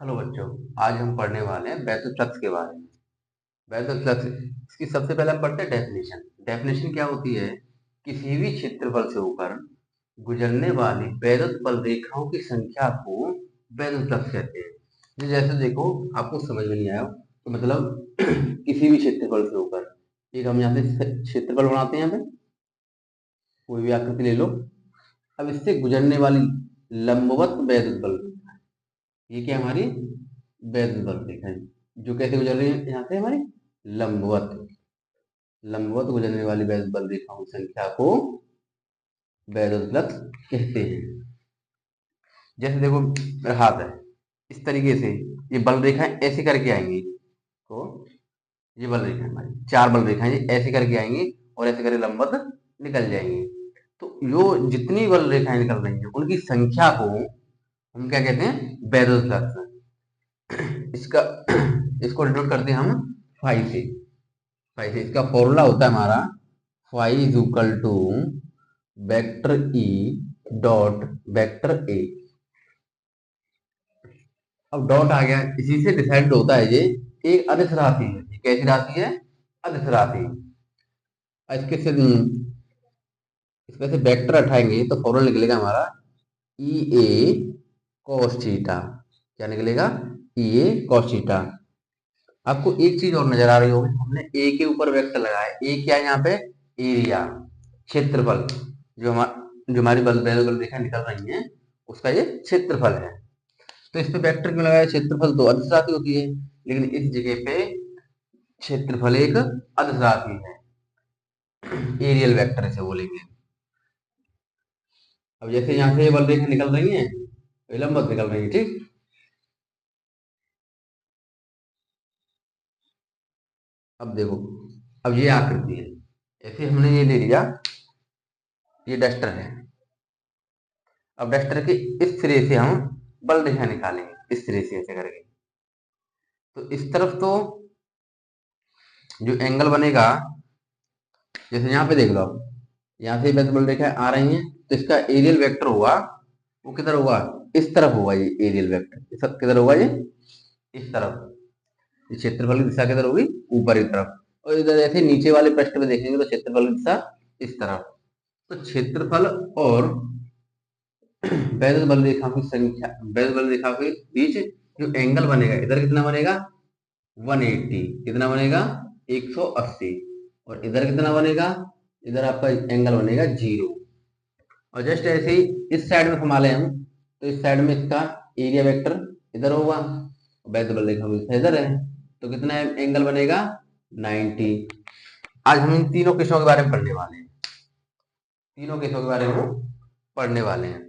Hello बच्चों। आज हम पढ़ने वाले हैं बेसल फ्लक्स के बारे में। बेसल फ्लक्स इसकी सबसे पहले हम पढ़ते हैं डेफिनेशन। डेफिनेशन क्या होती है? किसी भी क्षेत्रफल से ऊपर गुजरने वाली वैद्युत बल रेखाओं की संख्या को बेसल फ्लक्स कहते हैं। जैसे देखो, आपको समझ में नहीं आया तो मतलब किसी भी क्षेत्रफल से ऊपर एक हम यहाँ पे क्षेत्रफल बनाते हैं। यहाँ पे कोई भी आकृति ले लो। अब इससे गुजरने वाली लंबवत वैद्युत बल, ये क्या हमारी वैद्युत बल रेखा है जो कैसे गुजर रही है यहाँ से हमारी लंबवत। लंबवत गुजरने वाली वैद्युत बल रेखाओं की संख्या को वैद्युत फ्लक्स कहते हैं। जैसे देखो, मेरा हाथ है, इस तरीके से ये बल रेखाएं ऐसे करके आएंगी। तो ये बल रेखा हमारी चार बल रेखाएं ये ऐसे करके आएंगी और ऐसे करके लंबवत निकल जाएंगी। तो जो जितनी बल रेखाएं निकल रही हैं उनकी संख्या को हम क्या कहते हैं? वैद्युत फ्लक्स। इसका इसको डिनोट करते हैं हम फाई से। फाई से इसका फॉर्मूला होता है हमारा phi is equal to vector E dot vector A. अब डॉट आ गया, इसी से डिसाइड होता है ये एक अदिश राशि है। ये कैसी राशि है? अदिश राशि। इसके से इसमें से वेक्टर हटाएंगे तो फॉर्मूला निकलेगा हमारा ई ए कॉस थीटा। क्या निकलेगा? ई ए कॉस थीटा। आपको एक चीज और नजर आ रही होगी, हमने ए के ऊपर वेक्टर लगाया। ए क्या है यहाँ पे? एरिया, क्षेत्रफल। जो हमारी बल रेखा निकल रही है उसका ये क्षेत्रफल है। तो इस पे वेक्टर क्यों लगाया? क्षेत्रफल तो अदिश राशि होती है, लेकिन इस जगह पे क्षेत्रफल एक अदिश राशि है, एरियल वेक्टर इसे बोलेंगे। अब जैसे यहाँ से ये बल रेखा निकल रही है, लंबवत निकल रही है, ठीक। अब देखो, अब ये आकृति है, ऐसे हमने ये ले लिया, ये डस्टर है। अब डस्टर के इस सिरे से हम बल रेखा निकालेंगे, इस सिरे से ऐसे करके। तो इस तरफ तो जो एंगल बनेगा, जैसे यहाँ पे देख लो, आप यहाँ से बल रेखा आ रही है तो इसका एरियल वेक्टर हुआ, वो किधर हुआ? इस तरफ हुआ ये एरियल वेक्टर। किधर होगा ये? इस तरफ। इस क्षेत्रफल की दिशा किधर होगी? ऊपर की तरफ। और इधर ऐसे नीचे वाले पृष्ठ में देखेंगे तो क्षेत्रफल की दिशा इस तरफ। तो क्षेत्रफल और वैद्युत बल रेखा की संख्या, वैद्युत बल रेखा के बीच जो एंगल बनेगा, इधर कितना बनेगा? 180। कितना बनेगा? 180। और इधर कितना बनेगा? इधर आपका एंगल बनेगा 0। और जस्ट ऐसे ही इस साइड में संभाले हम तो इस साइड में इसका एरिया वेक्टर इधर होगा, वैद्युत बल रेखा की इधर है, तो कितना एंगल बनेगा? 90। आज हम इन तीनों केसों के बारे में पढ़ने वाले हैं। तीनों केसों के बारे में पढ़ने वाले हैं।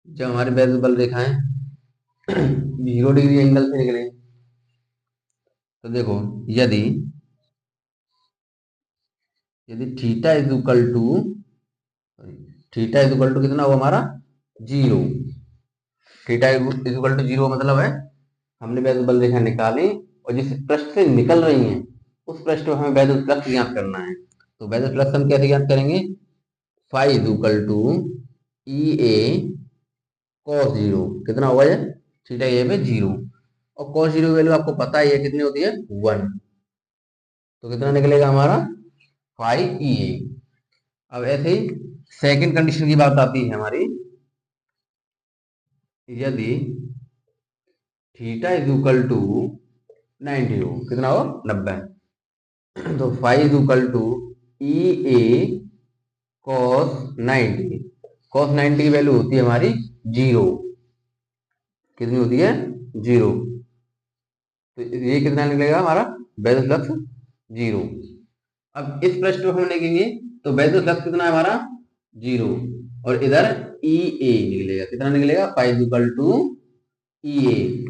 जब हमारी वैद्युत बल रेखाएं 0 डिग्री एंगल से निकले, तो देखो, यदि यदि theta is equal to, theta is equal to कितना हुआ हमारा? 0। थीटा इज इक्वल टू 0 मतलब है हमने वैद्युत बल रेखा निकाली और जिस पृष्ठ से निकल रही है उस पृष्ठ में हमें वैद्युत फ्लक्स ज्ञात करना है। तो वैद्युत फ्लक्स हम कैसे ज्ञात करेंगे? Phi is equal to E A cos 0। कितना हुआ ये? थीटा ये पे 0, और कॉस 0 की वैल्यू आपको पता ही है कितनी होती है? 1। तो कितना निकलेगा हमारा? फाई ई ए। अब ऐसे ही सेकंड कंडीशन की बात आती है हमारी, यदि थीटा इज इक्वल टू 90 हो। कितना हो? 90। तो phi is equal to E A cos 90। Cos 90 की वैल्यू होती है हमारी 0। कितनी होती है? 0। तो ये कितना निकलेगा हमारा? वैद्युत फ्लक्स 0। अब इस पृष्ठ को हम लिखेंगे तो वैद्युत फ्लक्स कितना है हमारा? 0। और इधर ई ए निकलेगा। कितना निकलेगा? फाइव इक्वल टू ई ए।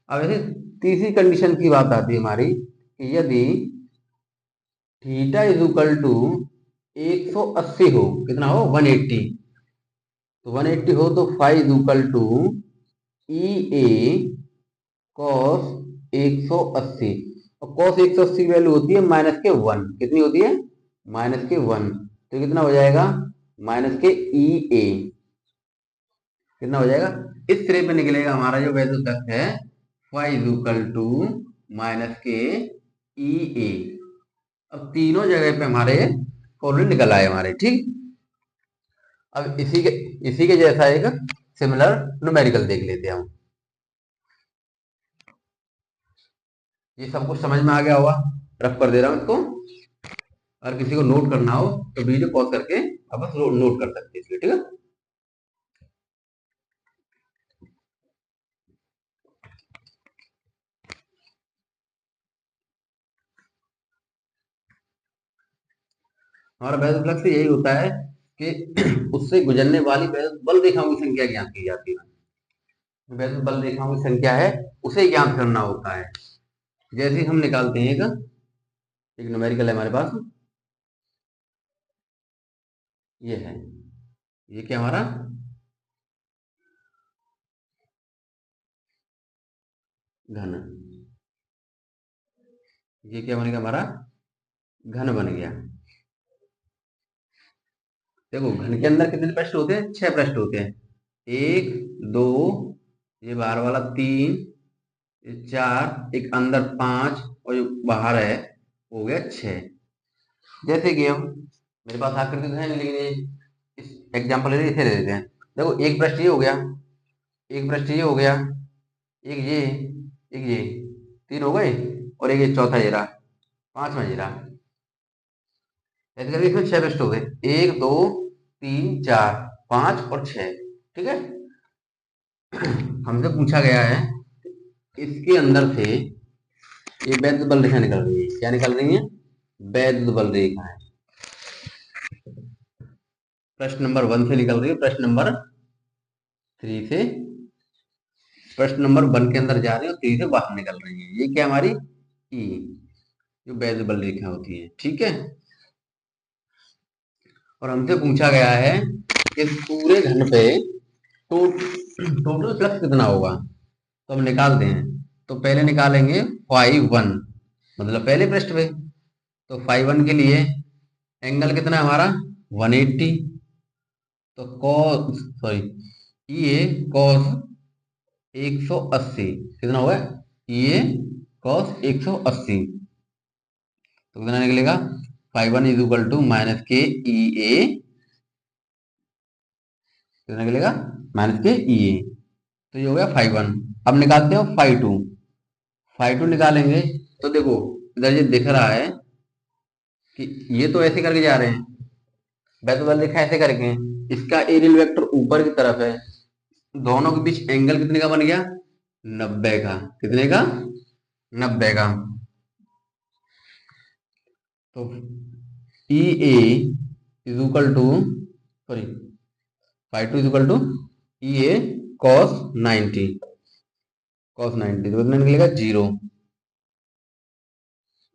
अब ऐसे तीसरी कंडीशन की बात आती है हमारी कि यदि थीटा इज इक्वल टू 180 हो। कितना हो? 180। तो 180 हो तो phi is equal to E A cos 180। और कॉस 180 की वैल्यू होती है -1। कितनी होती है? -1। तो कितना हो जाएगा? माइनस के ई ए कितना हो जाएगा, इस सिरे पे निकलेगा हमारा जो वैद्युत फ्लक्स है phi is equal to minus के ई ए। अब तीनों जगह पे हमारे फॉर्मूले निकल आए हमारे, ठीक। अब इसी के जैसा एक सिमिलर न्यूमेरिकल देख लेते हैं हम। ये सब कुछ समझ में आ गया होगा, रफ कर दे रहा हूं इसको। अगर किसी को नोट करना हो तो वीडियो पॉज करके आप बस नोट कर सकते हैं इसलिए, ठीक है। हमारा वैद्युत फ्लक्स यही होता है कि उससे गुजरने वाली वैद्युत बल रेखाओं की संख्या ज्ञात की जाती है। वैद्युत बल रेखाओं की संख्या है उसे ज्ञात करना होता है। जैसे ही हम निकालते हैं एक न्यूमेरिकल है हमारे पास, ये है, ये क्या हमारा घन, ये क्या बनेगा हमारा घन बन गया। देखो घन के अंदर कितने पृष्ठ होते हैं, 6 पृष्ठ होते हैं। 1 2, ये बाहर वाला 3, ये 4, एक अंदर 5 और जो बाहर है हो गया 6। जैसे कि हम मेरे पास आकृति तो है नहीं, लेकिन ये इस एग्जाम्पल ले इसे ले लेते हैं। देखो एक पृष्ठ ये हो गया, एक पृष्ठ ये हो गया, एक ये 3 हो गए, और एक ये चौथा ये रहा, 5वां ये रहा। ऐसे करके इसमें 6 पृष्ठ हो गए, 1 2 3 4 5 और 6, ठीक है। हमसे पूछा गया है इसके अंदर से ये वैद्युत बल रेखा निकल रही है, क्या निकल रही है, वैद्युत बल रेखा है। प्रश्न नंबर 1 से निकल रही है, प्रश्न नंबर 3 से, प्रश्न नंबर 1 के अंदर जा रही है और 3 से बाहर निकल रही है। ये क्या हमारी ई, जो वैद्युत बल रेखा होती है, ठीक है। और हमसे पूछा गया है कि पूरे घन पे टोटल फ्लक्स कितना होगा, तो हम निकालते हैं। तो पहले निकालेंगे फाइव वन, मतलब पहले पृष्ठ पे। तो फाइव वन के लिए एंगल कितना है हमारा 180, तो कॉस सॉरी ये कॉस 180 कितना होगा, ये कॉस 180, तो कितना निकलेगा, phi one is equal to minus के ई ए, कितना निकलेगा माइनस के ई ए। तो ये हो गया फाइव वन। अब निकालते हो फाइव टू, फाइव टू निकालेंगे तो देखो इधर ये दिख रहा है कि ये तो ऐसे करके जा रहे हैं, वैद्युत बल रेखा ऐसे करके, इसका एरियल वेक्टर ऊपर की तरफ है, दोनों के बीच एंगल कितने का बन गया, 90 का, कितने का 90 का। तो E A is equal to sorry five two is equal to E A cos 90, cos 90 तो कितना निकलेगा 0।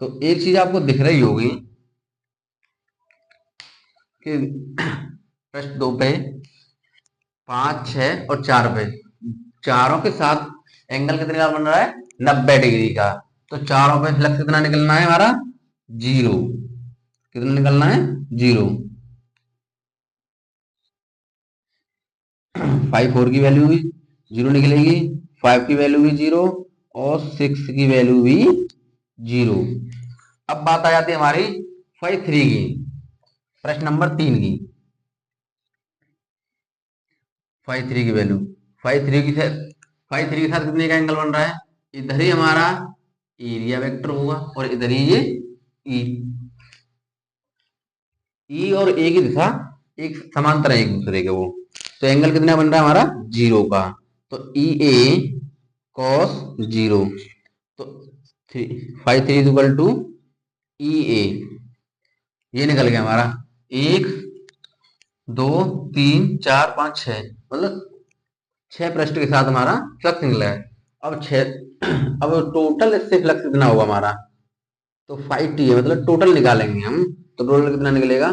तो एक चीज आपको दिख रही होगी कि प्रश्न 2 पे 5 6 और 4 पे चारों के साथ एंगल कितने का बन रहा है, 90 डिग्री का। तो चारों पे फ्लक्स कितना निकलना है हमारा 0, कितना निकलना है 0। 5 4 की वैल्यू भी 0 निकलेगी, 5 की वैल्यू भी 0 और 6 की वैल्यू भी 0। अब बात आ जाती है हमारी 5 3 की, प्रश्न नंबर 3 की। 5 3 की वैल्यू, 5 3 की फाइव थ्री के साथ कितने का एंगल बन रहा है, इधर ही हमारा एरिया वेक्टर होगा और इधर ही ये ई, ई और ए की दिशा एक समांतर है एक दूसरे के, वो तो एंगल कितना बन रहा है हमारा 0 का। तो ई ए कॉस 0, तो 5 3 इज इक्वल टू ई ए, ये निकल गया हमारा 1 2 3 4 5 6, मतलब 6 पृष्ठ के साथ हमारा फ्लक्स निकला है। अब 6 अब टोटल इससे फ्लक्स कितना होगा हमारा, तो 5t है, मतलब टोटल निकालेंगे हम, तो टोटल कितना निकलेगा,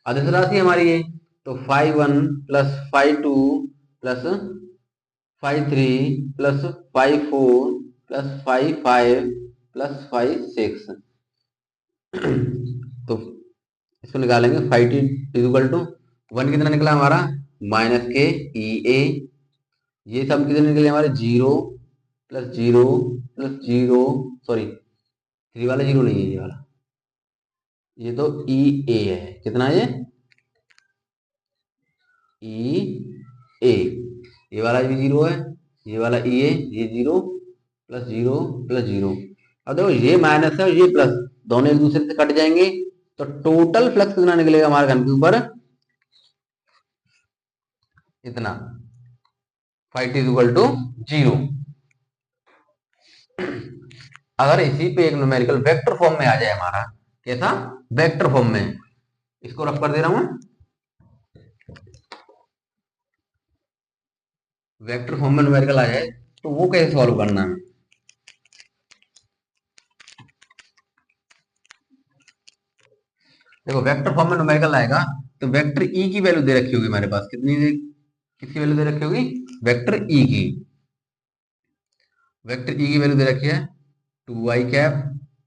अदिश राशि हमारी ये, तो 5 1 plus 5 2 plus 5 3 plus 5 4 plus 5 5 plus 5 6। तो इसको निकालेंगे 5t इक्वल टू 1 कितना निकला हमारा -k EA। ये सब कितने निकले हमारे 0 + 0 + 0, सॉरी 3 वाला 0 नहीं है ये वाला, ये तो EA है। कितना है ये EA, ये वाला भी 0 है, ये वाला EA, ये 0 + 0 + 0। अब देखो ये माइनस है और ये प्लस, दोनों एक दूसरे से कट जाएंगे, तो टोटल फ्लक्स कितना निकलेगा हमारे घन के ऊपर, इतना, फाइट इज इक्वल टू 0। अगर इसी पे एक न्यूमेरिकल वेक्टर फॉर्म में आ जाए हमारा, कैसा वेक्टर फॉर्म में, इसको रफ कर दे रहा हूं, वेक्टर फॉर्म में न्यूमेरिकल आ जाए तो वो कैसे सॉल्व करना है। देखो वेक्टर फॉर्म में न्यूमेरिकल आएगा तो वेक्टर ई की वैल्यू दे रखी होगी हमारे पास, किसकी वैल्यू दे रखी होगी, वेक्टर ई की। वेक्टर ई की वैल्यू दे रखी है 2i cap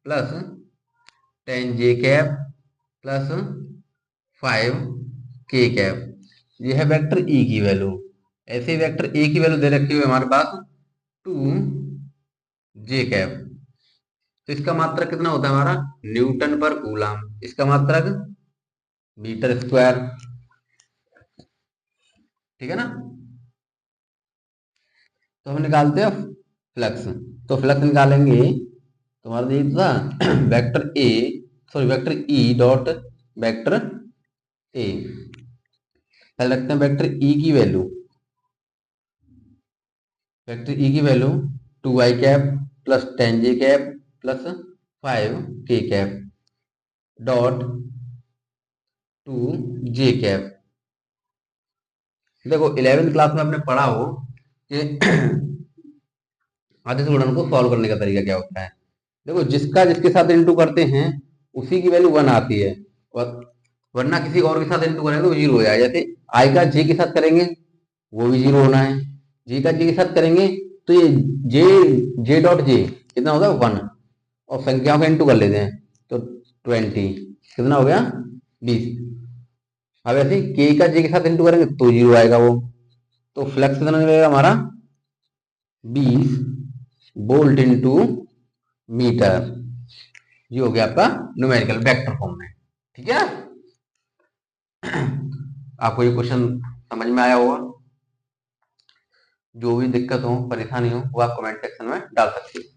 plus 10j cap plus 5k cap, ये है वेक्टर ई की वैल्यू। ऐसे ही वेक्टर ए की वैल्यू दे रखी हुई हमारे पास 2j कैप, तो इसका मात्रक कितना होता है हमारा न्यूटन पर कूलम, इसका मात्रक मीटर स्क्वायर, ठीक है ना। तो हम निकालते हैं फ्लक्स, तो फ्लक्स निकालेंगे तो हमारा ये था vector A, sorry vector E dot vector ए, पहले रखते हैं वेक्टर ई की वैल्यू, वेक्टर ई की value 2i cap plus 10j cap plus 5k cap dot 2j cap. देखो 11वीं क्लास में आपने पढ़ा हो कि आदेश गुणन को सॉल्व करने का तरीका क्या होता है। देखो जिसका जिसके साथ इंटू करते हैं उसी की वैल्यू 1 आती है, और वरना किसी और के साथ इंटू करेंगे तो वो 0 हो जाएगा। जैसे आई का जे के साथ करेंगे वो भी 0 होना है, जे का जे के साथ करेंगे तो ये जे जे डॉट जे कितना होगा 1, और संख्याओं का इंटू कर लेते हैं तो 20, कितना हो गया 20। अब ऐसे के का जे के साथ इंटू करेंगे तो 0 आएगा वो, तो फ्लक्स कितना मिलेगा हमारा 20 वोल्ट इंटू मीटर। ये हो गया आपका न्यूमेरिकल वेक्टर फॉर्म में, ठीक है। आपको ये क्वेश्चन समझ में आया होगा, जो भी दिक्कत हो परेशानी हो वो आप कमेंट सेक्शन में डाल सकते हैं।